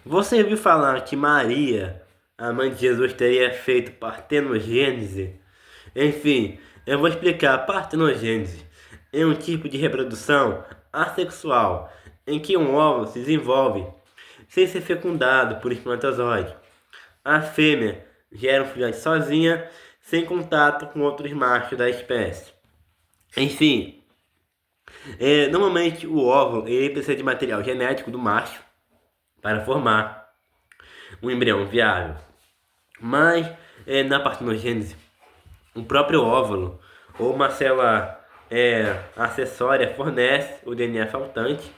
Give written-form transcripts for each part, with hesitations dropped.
Você viu falar que Maria, a mãe de Jesus, teria feito partenogênese? Enfim, eu vou explicar. Partenogênese é um tipo de reprodução assexual em que um óvulo se desenvolve sem ser fecundado por espermatozoide. A fêmea gera um filhote sozinha, sem contato com outros machos da espécie. Enfim, normalmente o óvulo ele precisa de material genético do macho para formar um embrião viável. Mas na partenogênese, o próprio óvulo ou uma célula acessória fornece o DNA faltante,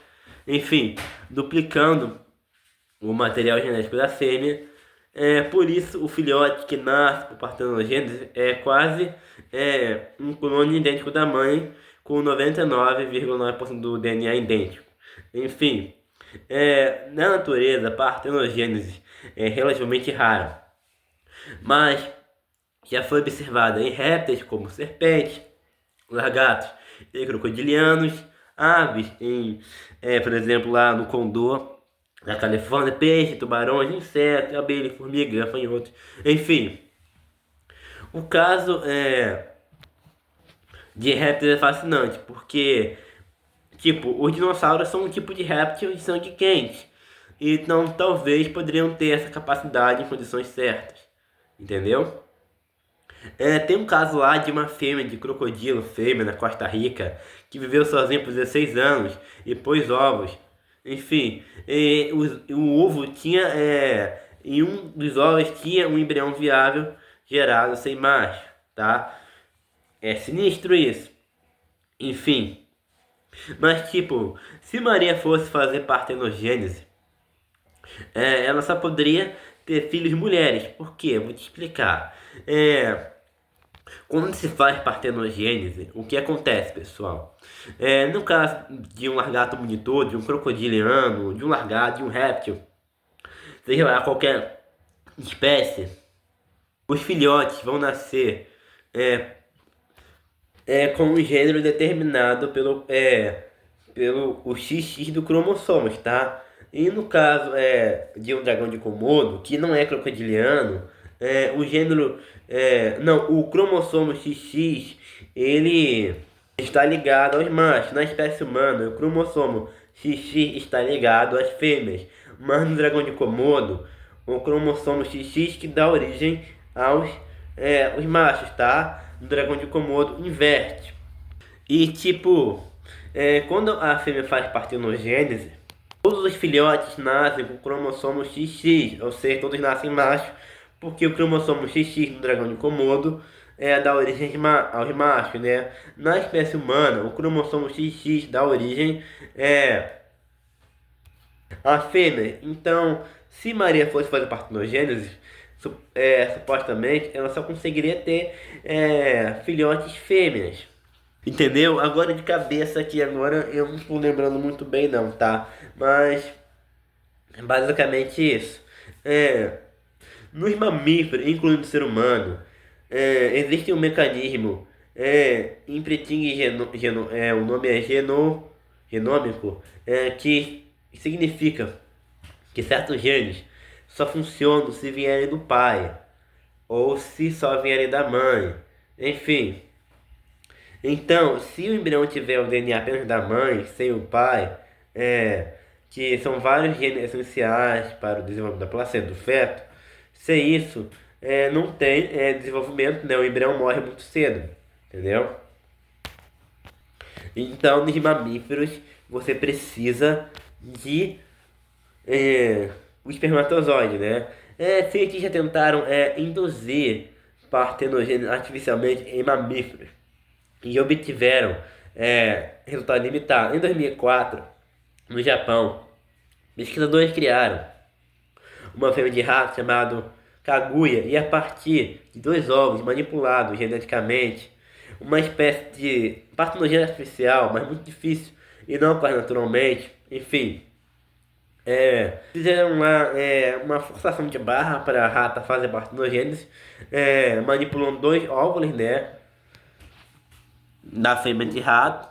enfim, duplicando o material genético da fêmea. Por isso, o filhote que nasce por partenogênese é quase um clone idêntico da mãe, com 99,9% do DNA idêntico. Enfim, na natureza, a partenogênese é relativamente rara, mas já foi observada em répteis como serpentes, lagartos e crocodilianos, aves, por exemplo, lá no Condor, na Califórnia, peixe, tubarões, insetos, abelha, formiga, gafanhotos, enfim. O caso de répteis é fascinante, porque, tipo, os dinossauros são um tipo de réptil de sangue quente, então talvez poderiam ter essa capacidade em condições certas, entendeu? Tem um caso lá de uma fêmea de crocodilo, fêmea na Costa Rica, que viveu sozinha por 16 anos e pôs ovos. Enfim, o ovo tinha, em um dos ovos tinha um embrião viável gerado sem macho, tá? É sinistro isso. Enfim, mas tipo, se Maria fosse fazer partenogênese, ela só poderia ter filhos mulheres. Por quê? Vou te explicar. Quando se faz partenogênese, o que acontece, pessoal? No caso de um lagarto monitor, de um crocodiliano, de um lagarto, de um réptil, seja lá qualquer espécie, os filhotes vão nascer com um gênero determinado pelo o XX do cromossomos, tá? E no caso de um dragão de Komodo, que não é crocodiliano, o gênero. Não, o cromossomo XX ele está ligado aos machos. Na espécie humana, o cromossomo XX está ligado às fêmeas. Mas no dragão de Komodo, o cromossomo XX que dá origem aos os machos, tá? No dragão de Komodo inverte. E tipo, quando a fêmea faz partenogênese, todos os filhotes nascem com o cromossomo XX, ou seja, todos nascem machos, porque o cromossomo XX do dragão de Komodo dá origem aos machos, né? Na espécie humana, o cromossomo XX dá origem à fêmea. Então, se Maria fosse fazer partenogênese, supostamente ela só conseguiria ter filhotes fêmeas. Entendeu? Agora de cabeça aqui, agora eu não estou lembrando muito bem não, tá? Mas basicamente isso. Nos mamíferos, incluindo o ser humano, existe um mecanismo em pretingue o nome é genômico, que significa que certos genes só funcionam se vierem do pai ou se só vierem da mãe. Enfim, então, se o embrião tiver o DNA apenas da mãe, sem o pai, que são vários genes essenciais para o desenvolvimento da placenta do feto, sem isso, não tem desenvolvimento, né? O embrião morre muito cedo, entendeu? Então, nos mamíferos, você precisa de o espermatozoide, né? Cientistas já tentaram induzir partenogênese artificialmente em mamíferos e obtiveram resultado limitado. Em 2004, no Japão, pesquisadores criaram uma fêmea de rato chamado Kaguya e a partir de dois ovos manipulados geneticamente, uma espécie de partenogênese artificial, mas muito difícil e não ocorre naturalmente, enfim. Fizeram lá uma forçação de barra para a rata fazer partenogênese, manipulando dois óvulos, né, da fêmea de rato.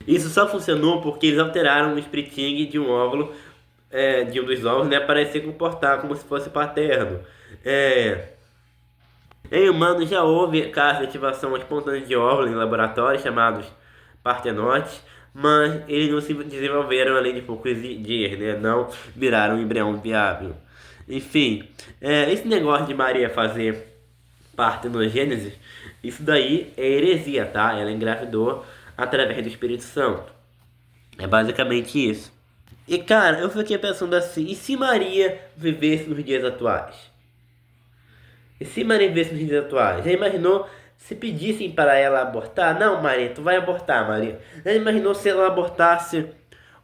Isso só funcionou porque eles alteraram o splitting de um óvulo de um dos ovos, né, para se comportar como se fosse paterno. É, Em humanos já houve casos de ativação espontânea de óvulos em laboratórios chamados partenotes, mas eles não se desenvolveram além de poucos dias, né? Não viraram um embrião viável. Enfim, esse negócio de Maria fazer partenogênese, isso daí é heresia, tá? Ela engravidou através do Espírito Santo. É basicamente isso. E cara, eu fiquei pensando assim, e se Maria vivesse nos dias atuais? E se Maria vivesse nos dias atuais? Já imaginou se pedissem para ela abortar? Não, Maria, tu vai abortar, Maria. Já imaginou se ela abortasse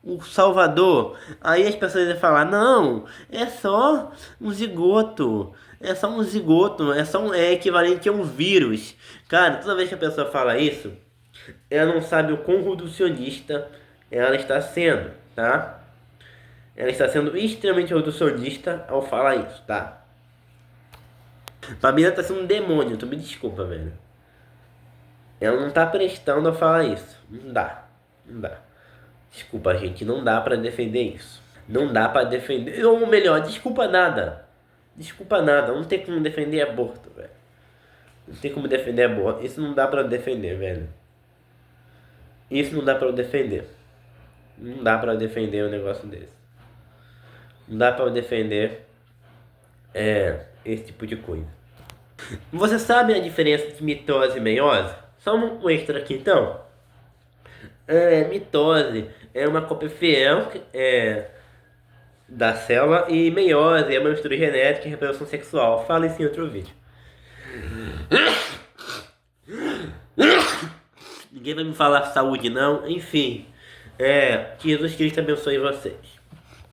o Salvador? Aí as pessoas iam falar, não, é só um zigoto. É só um zigoto, é equivalente a um vírus. Cara, toda vez que a pessoa fala isso, ela não sabe o quão reducionista ela está sendo, tá? Ela está sendo extremamente reducionista ao falar isso, tá? Família tá sendo um demônio, tu me desculpa, velho. Ela não tá prestando a falar isso. Não dá. Não dá. Desculpa, gente, não dá pra defender isso. Não dá pra defender. Ou melhor, desculpa nada. Desculpa nada. Não tem como defender aborto, velho. Não tem como defender aborto. Isso não dá pra defender, velho. Isso não dá pra defender. Não dá pra defender um negócio desse. Não dá pra defender esse tipo de coisa. Você sabe a diferença entre mitose e meiose? Só um extra aqui então. Mitose é uma cópia fiel da célula e meiose é uma mistura genética e reprodução sexual. Fala isso em outro vídeo. Ninguém vai me falar saúde não. Enfim, que Jesus Cristo abençoe vocês.